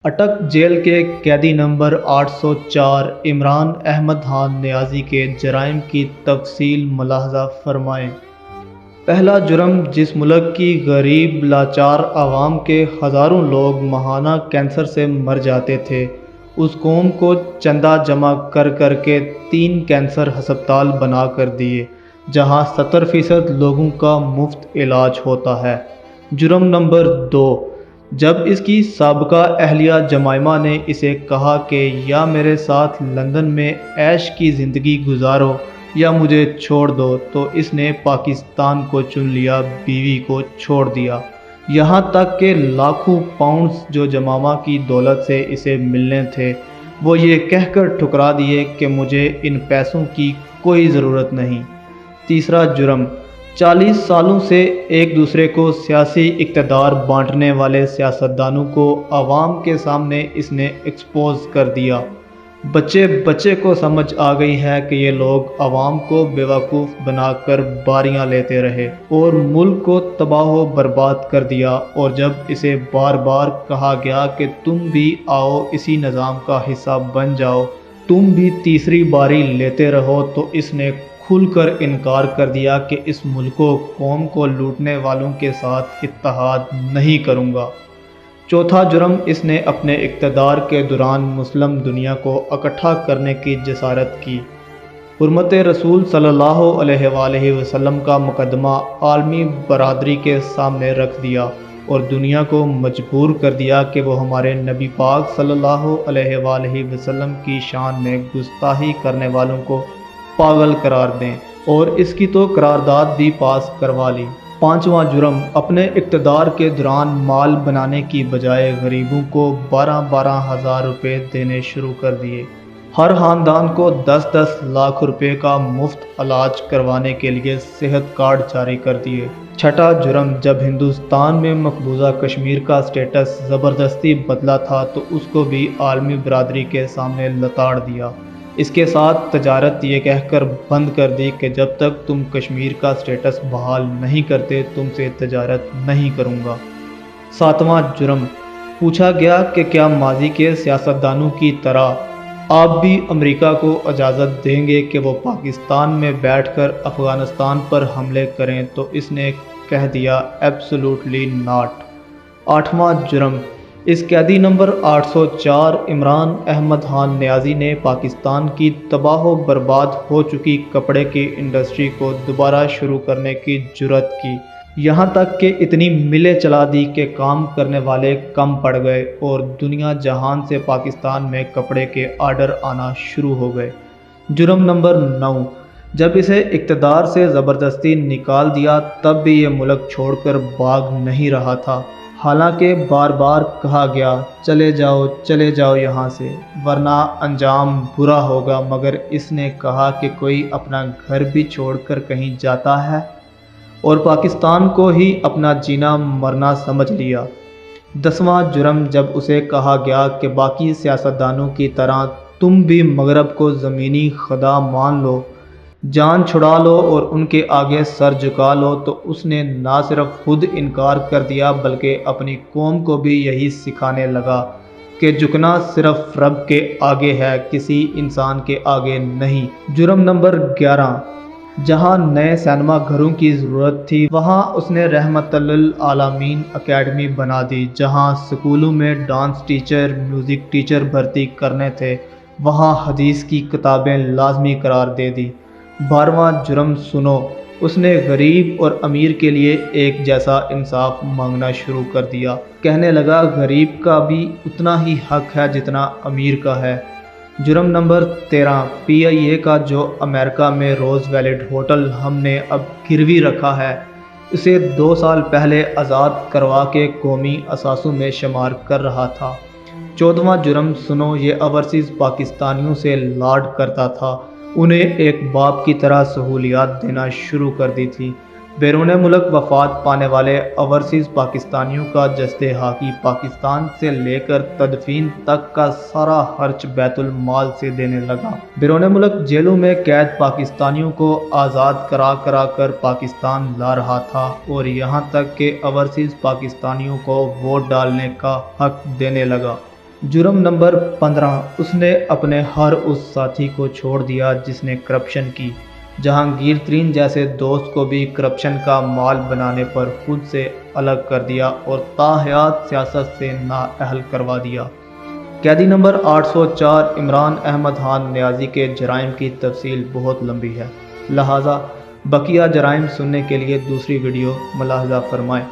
اٹک jail کے قیدی number 804 Imran Ahmad Khan نیازی کے جرائم کی تفصیل ملاحظہ فرمائیں۔ پہلا جرم جس ملک کی غریب لاچار عوام کے ہزاروں لوگ ماہانہ کینسر سے مر جاتے تھے، اس قوم کو چندہ جمع کر کر کے 3 کینسر ہسپتال بنا کر دیے، جہاں 70% لوگوں کا مفت علاج ہوتا ہے۔ جرم نمبر 2، جب اس کی سابقہ اہلیہ جمائمہ نے اسے کہا کہ یا میرے ساتھ لندن میں عیش کی زندگی گزارو یا مجھے چھوڑ دو، تو اس نے پاکستان کو چن لیا، بیوی کو چھوڑ دیا، یہاں تک کہ لاکھوں پاؤنڈز جو جمائمہ کی دولت سے اسے ملنے تھے وہ یہ کہہ کر ٹھکرا دیے کہ مجھے ان پیسوں کی کوئی ضرورت نہیں۔ تیسرا جرم، 40 سالوں سے ایک دوسرے کو سیاسی اقتدار بانٹنے والے سیاستدانوں کو عوام کے سامنے اس نے ایکسپوز کر دیا۔ بچے کو سمجھ آ گئی ہے کہ یہ لوگ عوام کو بیوقوف بنا کر باریاں لیتے رہے اور ملک کو تباہ و برباد کر دیا، اور جب اسے بار بار کہا گیا کہ تم بھی آؤ اسی نظام کا حصہ بن جاؤ، تم بھی تیسری باری لیتے رہو، تو اس نے کھل کر انکار کر دیا کہ اس ملک و قوم کو لوٹنے والوں کے ساتھ اتحاد نہیں کروں گا۔ چوتھا جرم، اس نے اپنے اقتدار کے دوران مسلم دنیا کو اکٹھا کرنے کی جسارت کی، حرمت رسول صلی اللہ علیہ وآلہ وسلم کا مقدمہ عالمی برادری کے سامنے رکھ دیا اور دنیا کو مجبور کر دیا کہ وہ ہمارے نبی پاک صلی اللہ علیہ وآلہ وسلم کی شان میں گستاخی کرنے والوں کو پاگل قرار دیں، اور اس کی تو قرارداد بھی پاس کروا لی۔ پانچواں جرم، اپنے اقتدار کے دوران مال بنانے کی بجائے غریبوں کو 12 ہزار روپے دینے شروع کر دیے، ہر خاندان کو 10 لاکھ روپے کا مفت علاج کروانے کے لیے صحت کارڈ جاری کر دیے۔ چھٹا جرم، جب ہندوستان میں مقبوضہ کشمیر کا سٹیٹس زبردستی بدلا تھا تو اس کو بھی عالمی برادری کے سامنے لتاڑ دیا، اس کے ساتھ تجارت یہ کہہ کر بند کر دی کہ جب تک تم کشمیر کا سٹیٹس بحال نہیں کرتے تم سے تجارت نہیں کروں گا۔ ساتواں جرم، پوچھا گیا کہ کیا ماضی کے سیاستدانوں کی طرح آپ بھی امریکہ کو اجازت دیں گے کہ وہ پاکستان میں بیٹھ کر افغانستان پر حملے کریں، تو اس نے کہہ دیا ایبسولوٹلی ناٹ۔ آٹھواں جرم، اس قیدی نمبر 804 عمران احمد خان نیازی نے پاکستان کی تباہ و برباد ہو چکی کپڑے کی انڈسٹری کو دوبارہ شروع کرنے کی جرات کی، یہاں تک کہ اتنی ملیں چلا دی کہ کام کرنے والے کم پڑ گئے اور دنیا جہان سے پاکستان میں کپڑے کے آرڈر آنا شروع ہو گئے۔ جرم نمبر 9، جب اسے اقتدار سے زبردستی نکال دیا تب بھی یہ ملک چھوڑ کر بھاگ نہیں رہا تھا، حالانکہ بار بار کہا گیا چلے جاؤ یہاں سے ورنہ انجام برا ہوگا، مگر اس نے کہا کہ کوئی اپنا گھر بھی چھوڑ کر کہیں جاتا ہے، اور پاکستان کو ہی اپنا جینا مرنا سمجھ لیا۔ 10واں جرم، جب اسے کہا گیا کہ باقی سیاستدانوں کی طرح تم بھی مغرب کو زمینی خدا مان لو، جان چھڑا لو اور ان کے آگے سر جھکا لو، تو اس نے نہ صرف خود انکار کر دیا بلکہ اپنی قوم کو بھی یہی سکھانے لگا کہ جھکنا صرف رب کے آگے ہے، کسی انسان کے آگے نہیں۔ جرم نمبر 11، جہاں نئے سینما گھروں کی ضرورت تھی وہاں اس نے رحمت للعالمین اکیڈمی بنا دی، جہاں سکولوں میں ڈانس ٹیچر، میوزک ٹیچر بھرتی کرنے تھے وہاں حدیث کی کتابیں لازمی قرار دے دی۔ 12واں جرم سنو، اس نے غریب اور امیر کے لیے ایک جیسا انصاف مانگنا شروع کر دیا، کہنے لگا غریب کا بھی اتنا ہی حق ہے جتنا امیر کا ہے۔ جرم نمبر 13، PIA کا جو امریکہ میں روز ویلڈ ہوٹل ہم نے اب گروی رکھا ہے، اسے 2 سال پہلے آزاد کروا کے قومی اثاثوں میں شمار کر رہا تھا۔ 14واں جرم سنو، یہ اوورسیز پاکستانیوں سے لاڈ کرتا تھا، انہیں ایک باپ کی طرح سہولیات دینا شروع کر دی تھی۔ بیرون ملک وفات پانے والے اوورسیز پاکستانیوں کا جسد خاکی پاکستان سے لے کر تدفین تک کا سارا خرچ بیت المال سے دینے لگا۔ بیرون ملک جیلوں میں قید پاکستانیوں کو آزاد کرا کر پاکستان لا رہا تھا، اور یہاں تک کہ اوورسیز پاکستانیوں کو ووٹ ڈالنے کا حق دینے لگا۔ جرم نمبر 15، اس نے اپنے ہر اس ساتھی کو چھوڑ دیا جس نے کرپشن کی۔ جہانگیر ترین جیسے دوست کو بھی کرپشن کا مال بنانے پر خود سے الگ کر دیا اور تاحیات سیاست سے نااہل کروا دیا۔ قیدی نمبر 804 عمران احمد خان نیازی کے جرائم کی تفصیل بہت لمبی ہے، لہٰذا بقیہ جرائم سننے کے لیے دوسری ویڈیو ملاحظہ فرمائیں۔